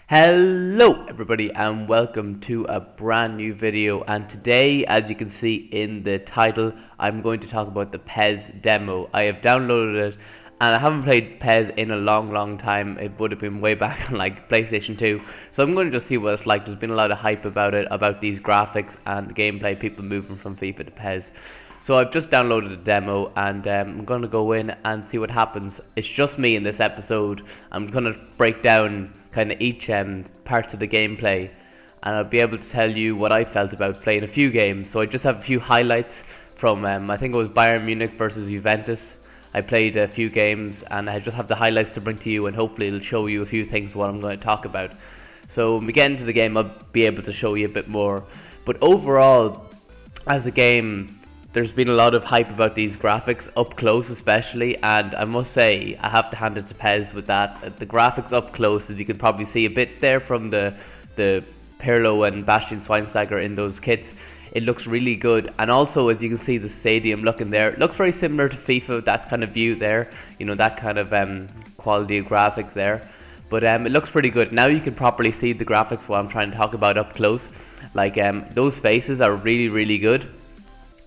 Hello everybody and welcome to a brand new video, and today, as you can see in the title, I'm going to talk about the PES demo. I have downloaded it and I haven't played PES in a long time. It would have been way back on like PlayStation 2, so I'm going to just see what it's like. There's been a lot of hype about it, about these graphics and the gameplay, people moving from FIFA to PES. So I've just downloaded the demo and I'm going to go in and see what happens. It's just me in this episode. I'm going to break down kind of each parts of the gameplay, and I'll be able to tell you what I felt about playing a few games. So I just have a few highlights from, I think it was Bayern Munich versus Juventus. I played a few games and I just have the highlights to bring to you, and hopefully it'll show you a few things what I'm going to talk about. So when we get into the game, I'll be able to show you a bit more. But overall, as a game, there's been a lot of hype about these graphics up close especially, and I must say I have to hand it to PES with that. The graphics up close, as you can probably see a bit there from the Pirlo and Bastian Schweinsteiger in those kits, it looks really good. And also, as you can see the stadium looking there, it looks very similar to FIFA, that kind of view there, you know, that kind of quality of graphics there. But it looks pretty good. Now you can properly see the graphics what I'm trying to talk about up close. Like those faces are really good.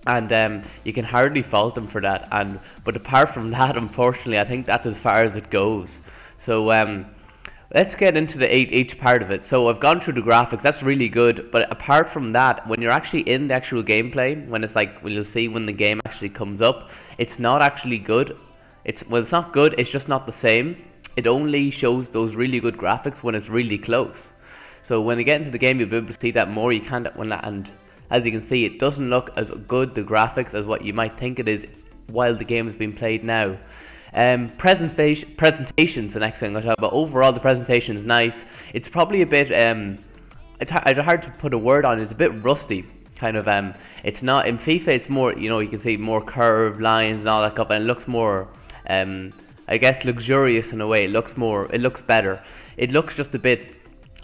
And you can hardly fault them for that. But apart from that, unfortunately, I think that's as far as it goes. So let's get into each part of it. So I've gone through the graphics, that's really good. But apart from that, when you're actually in the actual gameplay, when it's like, when you'll see when the game actually comes up, it's not actually good. It's not good, it's just not the same. It only shows those really good graphics when it's really close. So when you get into the game, you'll be able to see that more. You can't, and as you can see, it doesn't look as good, the graphics, as what you might think it is while the game is being played now. Presentation's the next thing I'll talk about. Overall, the presentation is nice. It's probably a bit, it's hard to put a word on. It's a bit rusty, kind of. It's not in FIFA. It's more, you know, you can see more curved lines and all that stuff, and it looks more, I guess, luxurious in a way. It looks better. It looks just a bit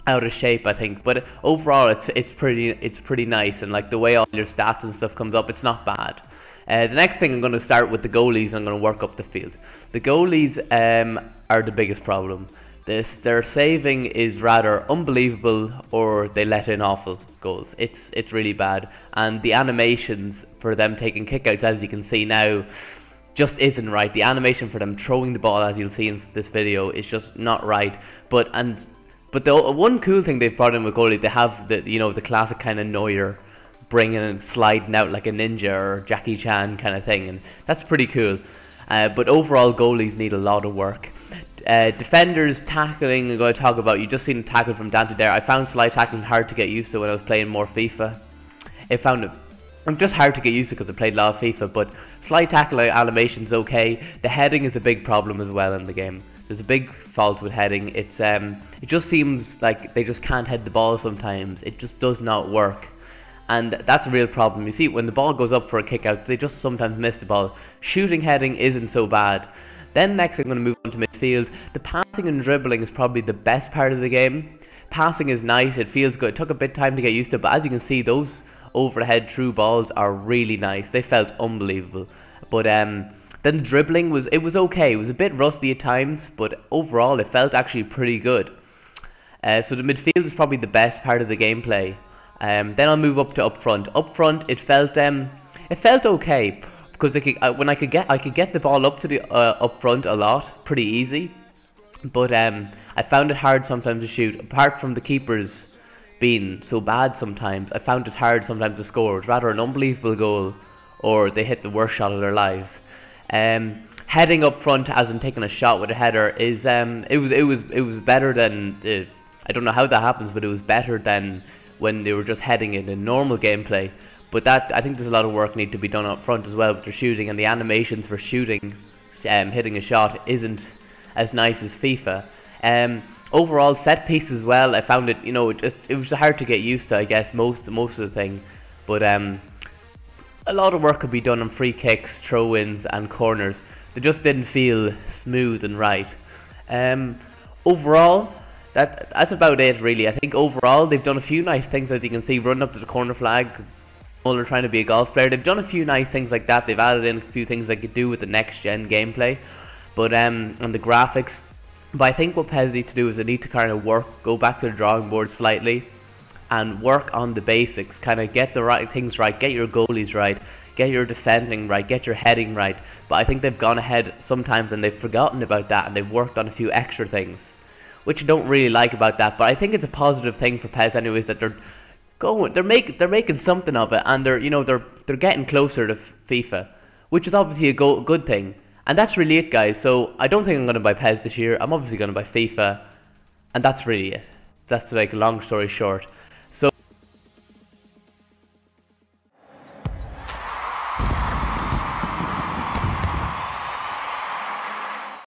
out of shape, I think, but overall it's pretty nice, and like the way all your stats and stuff comes up, it's not bad. The next thing, I'm going to start with the goalies. I'm going to work up the field. The goalies are the biggest problem. Their saving is rather unbelievable, or they let in awful goals. It's really bad, and the animations for them taking kickouts, as you can see now, just isn't right. The animation for them throwing the ball, as you'll see in this video, is just not right. But the one cool thing they've brought in with goalie, they have the classic kind of Neuer bringing and sliding out like a ninja or Jackie Chan kind of thing, and that's pretty cool. But overall, goalies need a lot of work. Defenders, tackling, I'm going to talk about. You just seen a tackle from Dante there. I found slide tackling hard to get used to when I was playing more FIFA. I'm just hard to get used to because I played a lot of FIFA, but slide tackle animation's okay. The heading is a big problem as well in the game. There's a big fault with heading. It just seems like they just can't head the ball sometimes. It just does not work, and that's a real problem. You see, when the ball goes up for a kick out, they just sometimes miss the ball. Shooting heading isn't so bad. Then next, I'm going to move on to midfield. The passing and dribbling is probably the best part of the game. Passing is nice. It feels good. It took a bit of time to get used to, but as you can see, those overhead through balls are really nice. They felt unbelievable. But then dribbling was okay. It was a bit rusty at times, but overall it felt actually pretty good. So the midfield is probably the best part of the gameplay. Then I'll move up to up front. Up front, it felt okay, because I could get the ball up to the up front a lot, pretty easy. But I found it hard sometimes to shoot. Apart from the keepers being so bad sometimes, I found it hard sometimes to score. It's rather an unbelievable goal, or they hit the worst shot of their lives. Heading up front, as in taking a shot with a header, is it was better than I don't know how that happens, but it was better than when they were just heading it in normal gameplay. But that, I think there's a lot of work need to be done up front as well with their shooting, and the animations for shooting, hitting a shot isn't as nice as FIFA. Overall, set piece as well, I found it, it was hard to get used to, I guess, most of the thing. But a lot of work could be done on free kicks, throw-ins and corners. They just didn't feel smooth and right. Overall, that's about it really. I think overall they've done a few nice things, as you can see, running up to the corner flag, Muller trying to be a golf player. They've done a few nice things like that. They've added in a few things they could do with the next gen gameplay. But on the graphics, But I think what PES need to do is they need to kind of go back to the drawing board slightly, and work on the basics. Kind of get the right things right, get your goalies right, get your defending right, get your heading right. But I think they've gone ahead sometimes and they've forgotten about that, and they've worked on a few extra things, which I don't really like about that. But I think it's a positive thing for PES anyways, that they're making something of it, and they're getting closer to FIFA, which is obviously a good thing. And that's really it, guys. So I don't think I'm going to buy PES this year. I'm obviously going to buy FIFA, and that's really it. That's, to make a long story short.